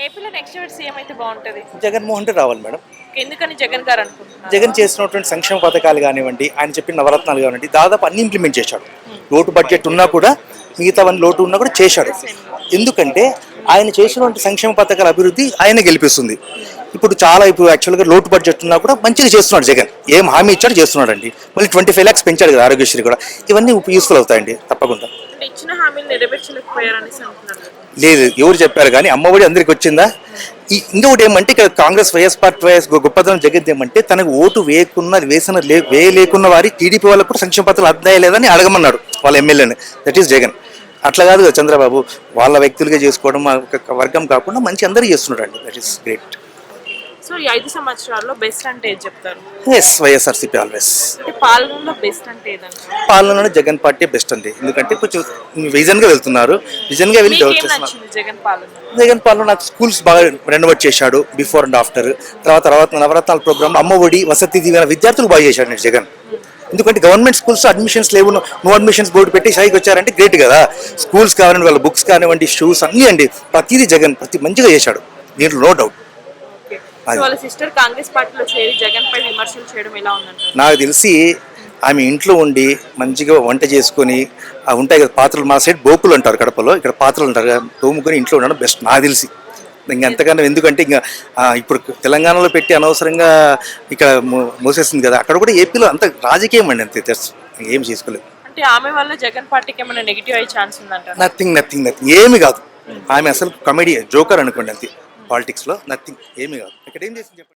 ఏపీలో నెక్స్ట్ ఎవరు సీఎం అయితే బాగుంటది? జగన్మోహన్ రెడ్డి రావాలి మేడం. ఎందుకని జగన్ గారు అనుకుంటున్నారు? జగన్ చేసినటువంటి సంక్షేమ పథకాలు కానివ్వండి, ఆయన చెప్పిన నవరత్నాలు కానివ్వండి, దాదాపు అన్ని ఇంప్లిమెంట్ చేశాడు. లోటు బడ్జెట్ ఉన్నా కూడా, మిగతావన్నీ లోటు ఉన్నా కూడా చేశాడు. ఎందుకంటే ఆయన చేసినటువంటి సంక్షేమ పథకాల అభివృద్ధి ఆయన గెలిపిస్తుంది. ఇప్పుడు యాక్చువల్గా లోటు బడ్జెట్ ఉన్నా కూడా మంచిగా చేస్తున్నాడు జగన్. ఏం హామీ ఇచ్చాడు చేస్తున్నాడు అండి. మళ్ళీ 25 lakhs పెంచాడు కదా ఆరోగ్యశ్రీ కూడా. ఇవన్నీ యూస్ఫుల్ అవుతాయండి తప్పకుండా. ఇచ్చిన హామీలు నెరవేర్చలేకపోయారని అంటున్నారు. లేదు, ఎవరు చెప్పారు కానీ అమ్మఒడి అందరికి వచ్చిందా? ఇంకొకటి ఏమంటే ఇక్కడ కాంగ్రెస్ వైఎస్ గొప్పతనం జగన్ ఏమంటే తనకు ఓటు వేయలేకున్న వారి టీడీపీ వాళ్ళకు కూడా సంక్షేమ పత్రాలు అందాయా లేదని అడగమన్నాడు వాళ్ళ ఎమ్మెల్యేని. That is Jagan. అట్లా కాదు కదా చంద్రబాబు, వాళ్ళ వ్యక్తులుగా చేసుకోవడం వర్గం కాకుండా మంచి అందరూ చేస్తున్నాడు అండి. That is great. సో ఈ 5 సంవత్సరాల్లో బెస్ట్ అంటే ఏది చెప్తారు? Yes, YSRCP always. అంటే పాలనలో బెస్ట్ అంటే ఏదంటారు? పాలనలో జగన్ పార్టీ బెస్ట్ అండి. ఎందుకంటే కొంచెం విజన్ గా వెళ్తున్నారు. విజన్ గా వెళ్ళి జగన్ పాలన నాకు స్కూల్స్ బాగా రెనోవేట్ చేశాడు బిఫోర్ అండ్ ఆఫ్టర్. తర్వాత నవరత్నాల ప్రోగ్రామ్, అమ్మఒడి, వసతి దీవెన విద్యార్థులు బాగా చేశాడు జగన్. ఎందుకంటే గవర్నమెంట్ స్కూల్స్ అడ్మిషన్స్ లేవు, నో అడ్మిషన్స్ బోర్డు పెట్టి సైకి వచ్చారంటే గ్రేట్ కదా. స్కూల్స్ కానివ్వండి, వాళ్ళ బుక్స్ కానివ్వండి, షూస్ అన్నీ అండి, ప్రతిదీ జగన్ మంచిగా చేశాడు, దీంట్లో నో డౌట్. వాళ్ళ సిస్టర్ కాంగ్రెస్ పార్టీలో చేరి జగన్ పై విమర్శలు చేయడం ఎలా ఉందంటారు? నాకు తెలిసి ఆమె ఇంట్లో ఉండి మంచిగా వంట చేసుకొని ఉంటాయి కదా పాత్రలు, మా సైడ్ బోకులు అంటారు కడపలో, ఇక్కడ పాత్రలు అంటారు కదా, తోముకొని ఇంట్లో ఉండడం బెస్ట్ నాకు తెలిసి. ఇంకెంతకన్నా ఎందుకంటే ఇప్పుడు తెలంగాణలో పెట్టి అనవసరంగా ఇక్కడ మోసేస్తుంది కదా, అక్కడ కూడా ఏపీలో అంత రాజకీయం అండి, అంతే ఏం చేసుకోలేదు. అంటే ఆమె వల్ల జగన్ పార్టీకి ఏమైనా నెగిటివ్ అయ్యే ఛాన్స్ ఉందంటారు? నథింగ్ ఏమి కాదు. ఆమె అసలు కమెడీ జోకర్ అనుకోండి, అంతే. పాలిటిక్స్లో నథింగ్, ఏమీ కాదు. ఇక్కడ ఏం చేసింది చెప్పండి.